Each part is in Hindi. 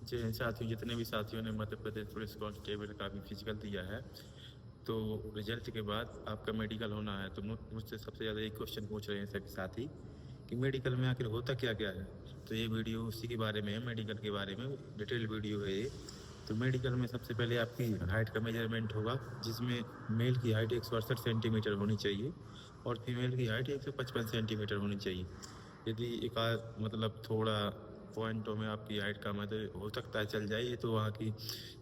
साथियों, जितने भी साथियों ने मध्य प्रदेश पुलिस कांस्टेबल का भी फिजिकल दिया है, तो रिजल्ट के बाद आपका मेडिकल होना है। तो मुझसे सबसे ज़्यादा एक क्वेश्चन पूछ रहे हैं सभी साथी कि मेडिकल में आखिर होता क्या क्या है। तो ये वीडियो उसी के बारे में है, मेडिकल के बारे में डिटेल वीडियो है ये। तो मेडिकल में सबसे पहले आपकी हाइट का मेजरमेंट होगा, जिसमें मेल की हाइट 168 सेंटीमीटर होनी चाहिए और फीमेल की हाइट 155 सेंटीमीटर होनी चाहिए। यदि एक आध मतलब थोड़ा पॉइंटों में आपकी हाइट कम है तो हो सकता है चल जाए, ये तो वहाँ की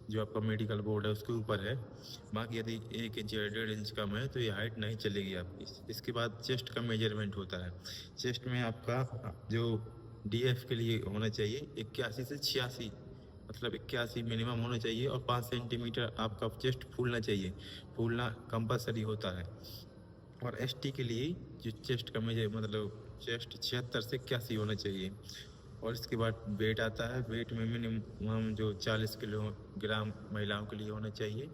जो आपका मेडिकल बोर्ड है उसके ऊपर है। बाकी यदि 1 इंच या 1.5 इंच कम है तो ये हाइट नहीं चलेगी आपकी। इसके बाद चेस्ट का मेजरमेंट होता है। चेस्ट में आपका जो डीएफ के लिए होना चाहिए 81 से 86, मतलब 81 मिनिमम होना चाहिए और 5 सेंटीमीटर आपका चेस्ट फूलना चाहिए। फूलना कंपलसरी होता है। और एसटी के लिए जो चेस्ट का मेजर मतलब चेस्ट 76 से 81 होना चाहिए। और इसके बाद वेट आता है। वेट में मिनिमम जो 40 किलोग्राम महिलाओं के लिए होना चाहिए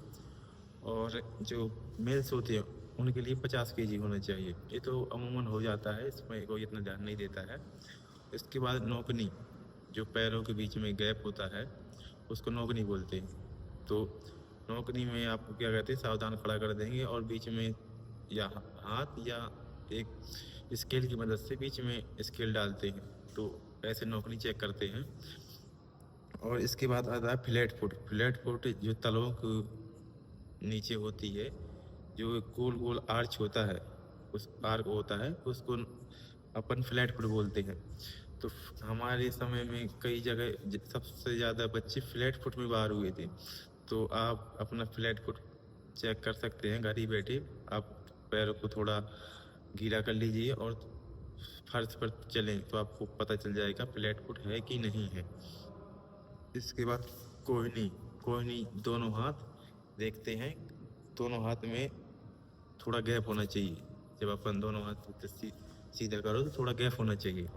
और जो मेल्स होते हैं उनके लिए 50 केजी होना चाहिए। ये तो अमूमन हो जाता है, इसमें कोई इतना ध्यान नहीं देता है। इसके बाद नौकनी, जो पैरों के बीच में गैप होता है उसको नौकनी बोलते हैं। तो नौकनी में आपको क्या कहते हैं, सावधान खड़ा कर देंगे और बीच में या हाथ या एक स्केल की मदद से बीच में स्केल डालते हैं, तो ऐसे नौकरी चेक करते हैं। और इसके बाद आता है फ्लैट फुट। फ्लैट फुट जो तलवों के नीचे होती है, जो गोल गोल आर्च होता है, उस आर्क होता है उसको अपन फ्लैट फुट बोलते हैं। तो हमारे समय में कई जगह सबसे ज़्यादा बच्चे फ्लैट फुट में बाहर हुए थे। तो आप अपना फ्लैट फुट चेक कर सकते हैं घर ही बैठे। आप पैरों को थोड़ा गीला कर लीजिए और फर्श पर चलें तो आपको पता चल जाएगा फ्लैट फुट है कि नहीं है। इसके बाद कोहनी। कोहनी दोनों हाथ देखते हैं, दोनों हाथ में थोड़ा गैप होना चाहिए। जब अपन दोनों हाथ सीधा करो तो थोड़ा गैप होना चाहिए।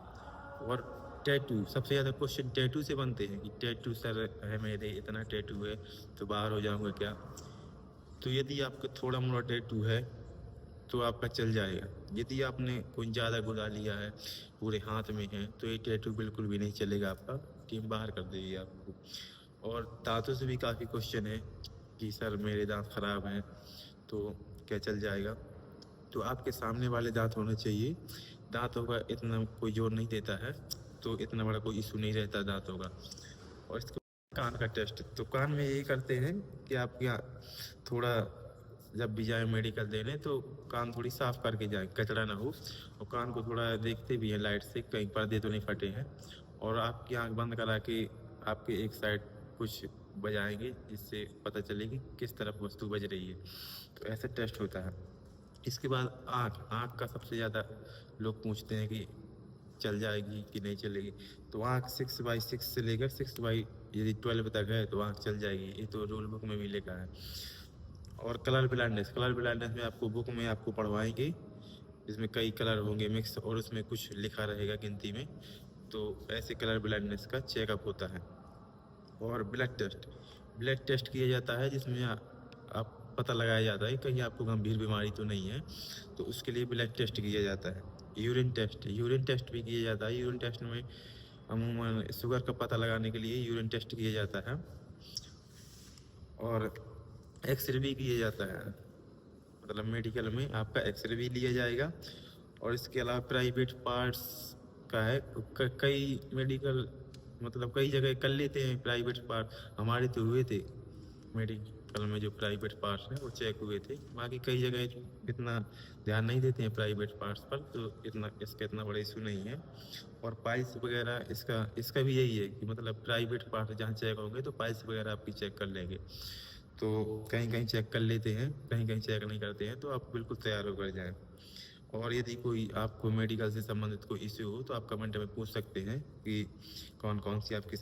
और टैटू, सबसे ज़्यादा क्वेश्चन टैटू से बनते हैं कि टैटू सर है मेरे, इतना टैटू है तो बाहर हो जाऊंगा क्या। तो यदि आपका थोड़ा मोड़ा टैटू है तो आपका चल जाएगा। यदि आपने कोई ज़्यादा गुदा लिया है, पूरे हाथ में है, तो ये टैटू बिल्कुल भी नहीं चलेगा, आपका टीम बाहर कर देगी आपको। और दांतों से भी काफ़ी क्वेश्चन है कि सर मेरे दांत खराब हैं तो क्या चल जाएगा। तो आपके सामने वाले दांत होने चाहिए। दांतों का इतना कोई जोर नहीं देता है, तो इतना बड़ा कोई इशू नहीं रहता दांतों का। और इसके कान का टेस्ट, तो कान में यही करते हैं कि आप यहाँ थोड़ा जब भी जाए मेडिकल देने तो कान थोड़ी साफ करके जाए, कचरा ना हो। और कान को थोड़ा देखते भी हैं लाइट से कहीं पर्दे तो नहीं फटे हैं। और आपकी आंख बंद करा के आपके एक साइड कुछ बजाएंगे, जिससे पता चले कि किस तरफ वस्तु बज रही है। तो ऐसे टेस्ट होता है। इसके बाद आँख, आँख का सबसे ज़्यादा लोग पूछते हैं कि चल जाएगी कि नहीं चलेगी। तो आँख 6/6 से लेकर 6/, यदि 12 तक है तो आँख चल जाएगी, ये तो रूल बुक में भी लिखा है। और कलर ब्लाइंडनेस, कलर ब्लाइंडनेस में आपको बुक में आपको पढ़वाएंगे, इसमें कई कलर होंगे मिक्स और उसमें कुछ लिखा रहेगा गिनती में। तो ऐसे कलर ब्लाइंडनेस का चेकअप होता है। और ब्लड टेस्ट, ब्लड टेस्ट किया जाता है जिसमें आप पता लगाया जाता है कहीं आपको गंभीर बीमारी तो नहीं है, तो उसके लिए ब्लड टेस्ट किया जाता है। यूरिन टेस्ट, यूरिन टेस्ट भी किया जाता है। यूरिन टेस्ट में अमूमन शुगर का पता लगाने के लिए यूरिन टेस्ट किया जाता है। और एक्सरे भी किया जाता है, मतलब मेडिकल में आपका एक्सरे भी लिया जाएगा। और इसके अलावा प्राइवेट पार्ट्स का है, कई मेडिकल मतलब कई जगह कर लेते हैं प्राइवेट पार्ट। हमारे तो हुए थे मेडिकल में, जो प्राइवेट पार्ट्स हैं वो चेक हुए थे। बाकी कई जगह इतना ध्यान नहीं देते हैं प्राइवेट पार्ट्स पर, तो इसका इतना बड़ा इशू नहीं है। और पाइल्स वगैरह, इसका इसका भी यही है कि मतलब प्राइवेट पार्ट जहाँ चेक होंगे तो पाइल्स वगैरह आपकी चेक कर लेंगे। तो कहीं कहीं चेक कर लेते हैं, कहीं कहीं चेक नहीं करते हैं, तो आप बिल्कुल तैयार होकर जाएं। और यदि कोई आपको मेडिकल से संबंधित कोई इश्यू हो तो आप कमेंट में पूछ सकते हैं कि कौन कौन सी आपकी